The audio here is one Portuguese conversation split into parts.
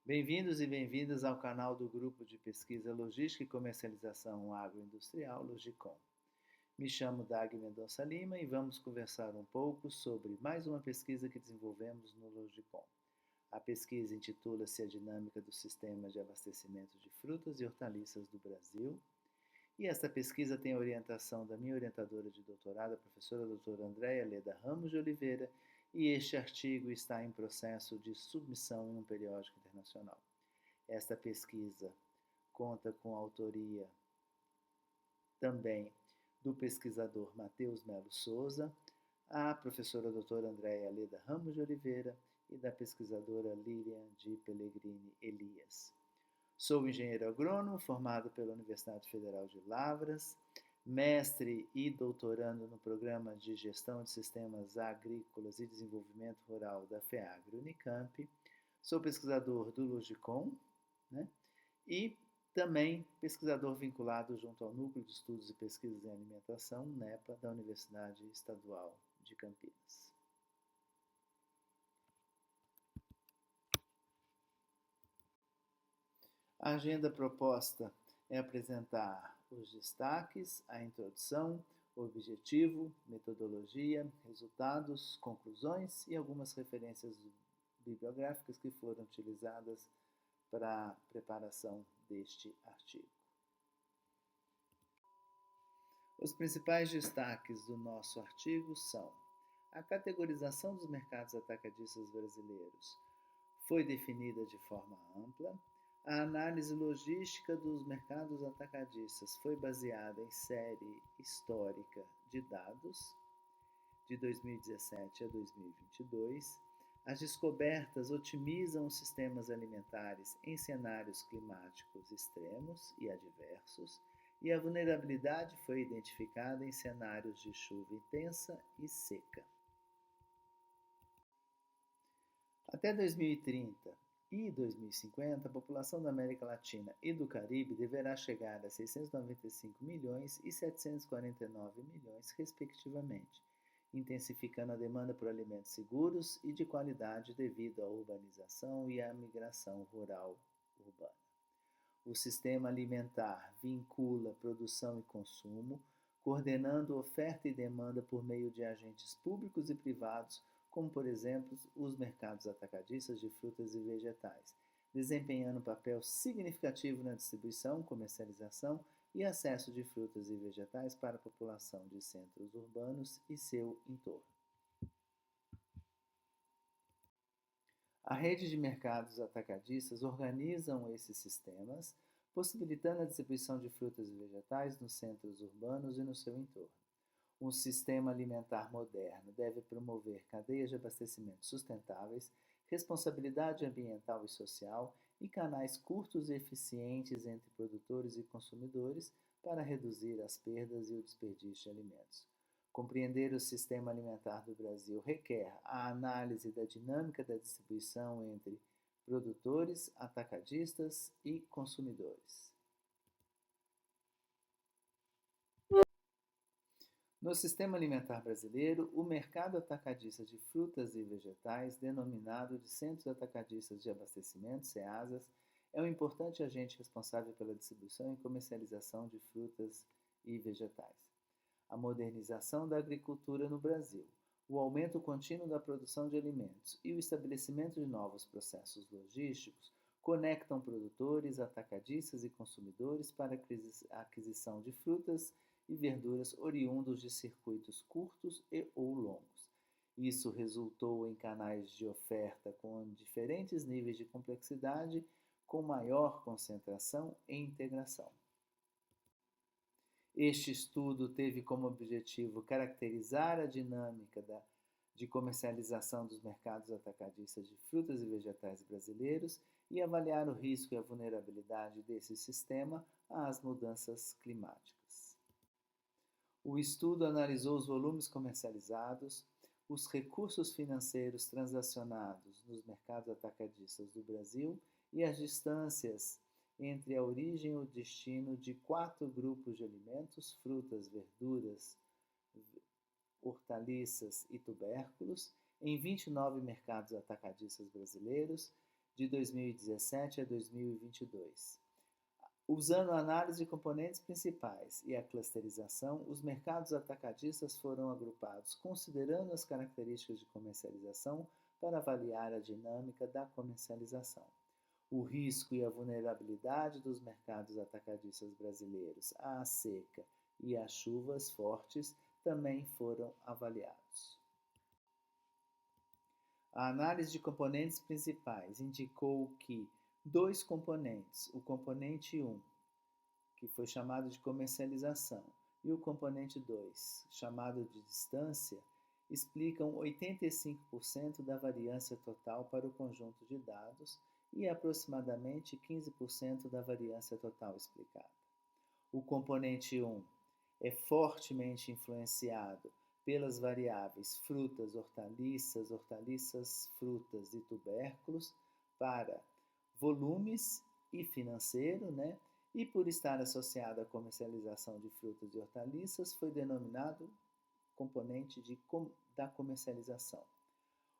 Bem-vindos e bem-vindas ao canal do Grupo de Pesquisa Logística e Comercialização Agroindustrial, Logicom. Me chamo Dag Mendonça Lima e vamos conversar um pouco sobre mais uma pesquisa que desenvolvemos no Logicom. A pesquisa intitula-se A Dinâmica do Sistema de Abastecimento de Frutas e Hortaliças do Brasil, e esta pesquisa tem a orientação da minha orientadora de doutorado, a professora doutora Andréia Leda Ramos de Oliveira, e este artigo está em processo de submissão em um periódico internacional. Esta pesquisa conta com a autoria também do pesquisador Matheus Melo Souza, a professora doutora Andréia Leda Ramos de Oliveira e da pesquisadora Lilian de Pellegrini Elias. Sou engenheiro agrônomo, formado pela Universidade Federal de Lavras, mestre e doutorando no Programa de Gestão de Sistemas Agrícolas e Desenvolvimento Rural da FEAGRE Unicamp. Sou pesquisador do Logicom, né? E também pesquisador vinculado junto ao Núcleo de Estudos e Pesquisas em Alimentação, NEPA, da Universidade Estadual de Campinas. A agenda proposta é apresentar os destaques, a introdução, o objetivo, metodologia, resultados, conclusões e algumas referências bibliográficas que foram utilizadas para a preparação deste artigo. Os principais destaques do nosso artigo são: a categorização dos mercados atacadistas brasileiros foi definida de forma ampla. A análise logística dos mercados atacadistas foi baseada em série histórica de dados de 2017 a 2022. As descobertas otimizam os sistemas alimentares em cenários climáticos extremos e adversos, e a vulnerabilidade foi identificada em cenários de chuva intensa e seca. Até 2030 e 2050, a população da América Latina e do Caribe deverá chegar a 695 milhões e 749 milhões, respectivamente, intensificando a demanda por alimentos seguros e de qualidade devido à urbanização e à migração rural-urbana. O sistema alimentar vincula produção e consumo, coordenando oferta e demanda por meio de agentes públicos e privados, como, por exemplo, os mercados atacadistas de frutas e vegetais, desempenhando um papel significativo na distribuição, comercialização e acesso de frutas e vegetais para a população de centros urbanos e seu entorno. A rede de mercados atacadistas organizam esses sistemas, possibilitando a distribuição de frutas e vegetais nos centros urbanos e no seu entorno. Um sistema alimentar moderno deve promover cadeias de abastecimento sustentáveis, responsabilidade ambiental e social e canais curtos e eficientes entre produtores e consumidores para reduzir as perdas e o desperdício de alimentos. Compreender o sistema alimentar do Brasil requer a análise da dinâmica da distribuição entre produtores, atacadistas e consumidores. No sistema alimentar brasileiro, o mercado atacadista de frutas e vegetais, denominado de Centros Atacadistas de Abastecimento, CEASAs, é um importante agente responsável pela distribuição e comercialização de frutas e vegetais. A modernização da agricultura no Brasil, o aumento contínuo da produção de alimentos e o estabelecimento de novos processos logísticos conectam produtores, atacadistas e consumidores para a aquisição de frutas e verduras oriundos de circuitos curtos e ou longos. Isso resultou em canais de oferta com diferentes níveis de complexidade, com maior concentração e integração. Este estudo teve como objetivo caracterizar a dinâmica de comercialização dos mercados atacadistas de frutas e vegetais brasileiros e avaliar o risco e a vulnerabilidade desse sistema às mudanças climáticas. O estudo analisou os volumes comercializados, os recursos financeiros transacionados nos mercados atacadistas do Brasil e as distâncias entre a origem e o destino de 4 grupos de alimentos: frutas, verduras, hortaliças e tubérculos, em 29 mercados atacadistas brasileiros, de 2017 a 2022. Usando a análise de componentes principais e a clusterização, os mercados atacadistas foram agrupados considerando as características de comercialização para avaliar a dinâmica da comercialização. O risco e a vulnerabilidade dos mercados atacadistas brasileiros à seca e às chuvas fortes também foram avaliados. A análise de componentes principais indicou que dois componentes, o componente 1, que foi chamado de comercialização, e o componente 2, chamado de distância, explicam 85% da variância total para o conjunto de dados e aproximadamente 15% da variância total explicada. O componente 1 é fortemente influenciado pelas variáveis frutas, hortaliças, frutas e tubérculos para volumes e financeiro, né? E por estar associado à comercialização de frutas e hortaliças, foi denominado componente da comercialização.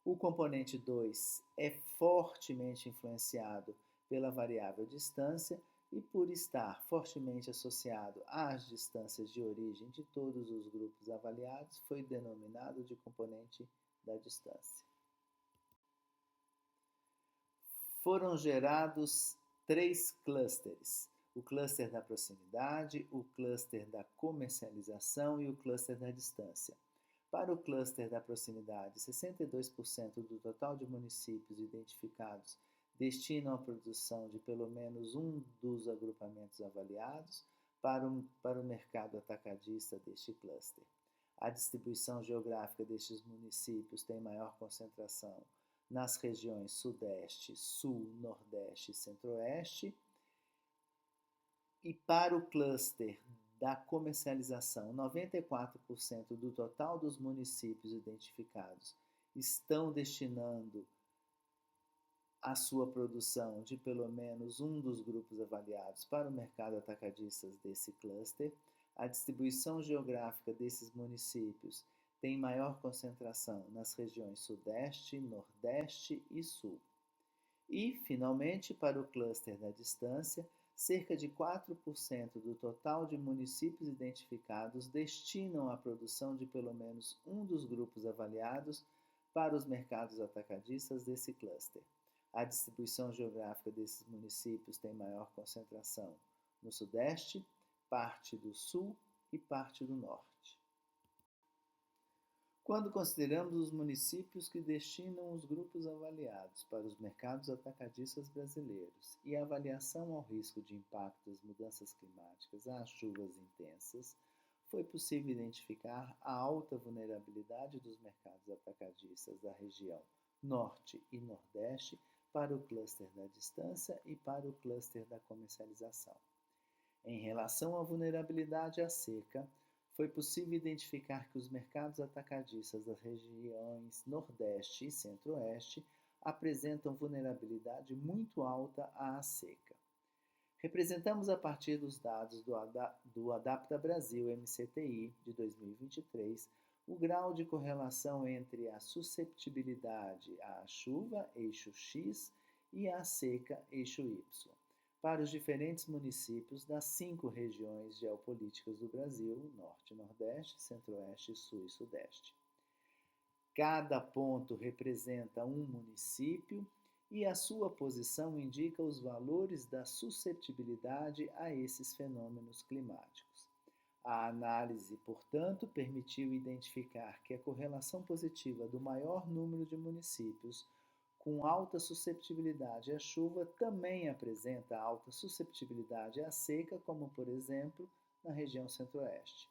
O componente 2 é fortemente influenciado pela variável distância e por estar fortemente associado às distâncias de origem de todos os grupos avaliados, foi denominado de componente da distância. Foram gerados 3 clusters: o cluster da proximidade, o cluster da comercialização e o cluster da distância. Para o cluster da proximidade, 62% do total de municípios identificados destinam a produção de pelo menos um dos agrupamentos avaliados para o mercado atacadista deste cluster. A distribuição geográfica destes municípios tem maior concentração nas regiões Sudeste, Sul, Nordeste e Centro-Oeste. E para o cluster da comercialização, 94% do total dos municípios identificados estão destinando a sua produção de pelo menos um dos grupos avaliados para o mercado atacadista desse cluster. A distribuição geográfica desses municípios tem maior concentração nas regiões Sudeste, Nordeste e Sul. E, finalmente, para o cluster da distância, cerca de 4% do total de municípios identificados destinam a produção de pelo menos um dos grupos avaliados para os mercados atacadistas desse cluster. A distribuição geográfica desses municípios tem maior concentração no Sudeste, parte do Sul e parte do Norte. Quando consideramos os municípios que destinam os grupos avaliados para os mercados atacadistas brasileiros e a avaliação ao risco de impacto das mudanças climáticas às chuvas intensas, foi possível identificar a alta vulnerabilidade dos mercados atacadistas da região Norte e Nordeste para o cluster da distância e para o cluster da comercialização. Em relação à vulnerabilidade à seca, foi possível identificar que os mercados atacadistas das regiões Nordeste e Centro-Oeste apresentam vulnerabilidade muito alta à seca. Representamos a partir dos dados do Adapta Brasil MCTI de 2023 o grau de correlação entre a susceptibilidade à chuva, eixo X, e à seca, eixo Y, para os diferentes municípios das 5 regiões geopolíticas do Brasil: Norte, Nordeste, Centro-Oeste, Sul e Sudeste. Cada ponto representa um município e a sua posição indica os valores da susceptibilidade a esses fenômenos climáticos. A análise, portanto, permitiu identificar que a correlação positiva do maior número de municípios com alta susceptibilidade à chuva também apresenta alta susceptibilidade à seca, como, por exemplo, na região Centro-Oeste.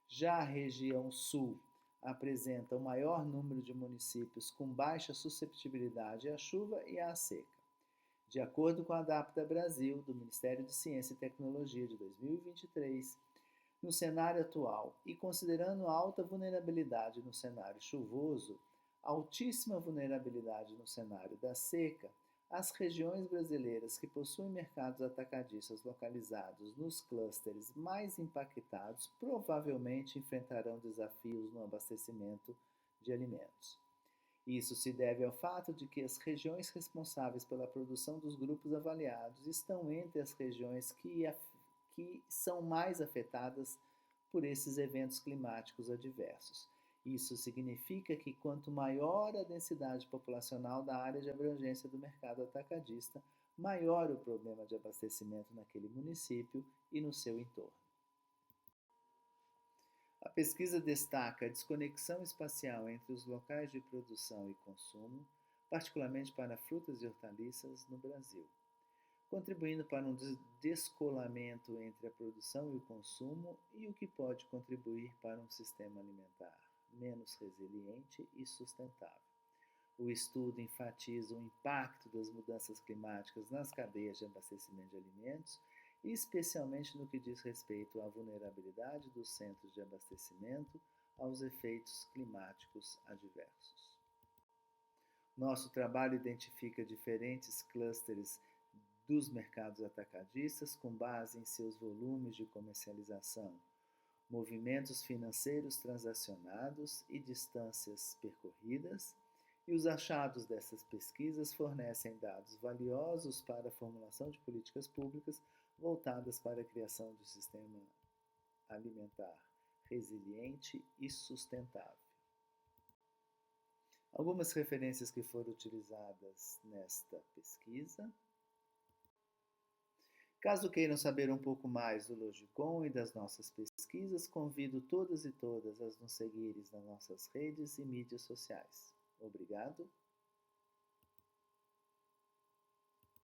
Já a região Sul apresenta o maior número de municípios com baixa susceptibilidade à chuva e à seca. De acordo com a Adapta Brasil, do Ministério de Ciência e Tecnologia de 2023, no cenário atual e considerando a alta vulnerabilidade no cenário chuvoso, altíssima vulnerabilidade no cenário da seca, as regiões brasileiras que possuem mercados atacadistas localizados nos clusters mais impactados provavelmente enfrentarão desafios no abastecimento de alimentos. Isso se deve ao fato de que as regiões responsáveis pela produção dos grupos avaliados estão entre as regiões que são mais afetadas por esses eventos climáticos adversos. Isso significa que quanto maior a densidade populacional da área de abrangência do mercado atacadista, maior o problema de abastecimento naquele município e no seu entorno. A pesquisa destaca a desconexão espacial entre os locais de produção e consumo, particularmente para frutas e hortaliças no Brasil, contribuindo para um descolamento entre a produção e o consumo e o que pode contribuir para um sistema alimentar menos resiliente e sustentável. O estudo enfatiza o impacto das mudanças climáticas nas cadeias de abastecimento de alimentos, especialmente no que diz respeito à vulnerabilidade dos centros de abastecimento aos efeitos climáticos adversos. Nosso trabalho identifica diferentes clusters dos mercados atacadistas com base em seus volumes de comercialização, movimentos financeiros transacionados e distâncias percorridas, e os achados dessas pesquisas fornecem dados valiosos para a formulação de políticas públicas voltadas para a criação de um sistema alimentar resiliente e sustentável. Algumas referências que foram utilizadas nesta pesquisa. Caso queiram saber um pouco mais do Logicom e das nossas pesquisas, convido todas e todas a nos seguirem nas nossas redes e mídias sociais. Obrigado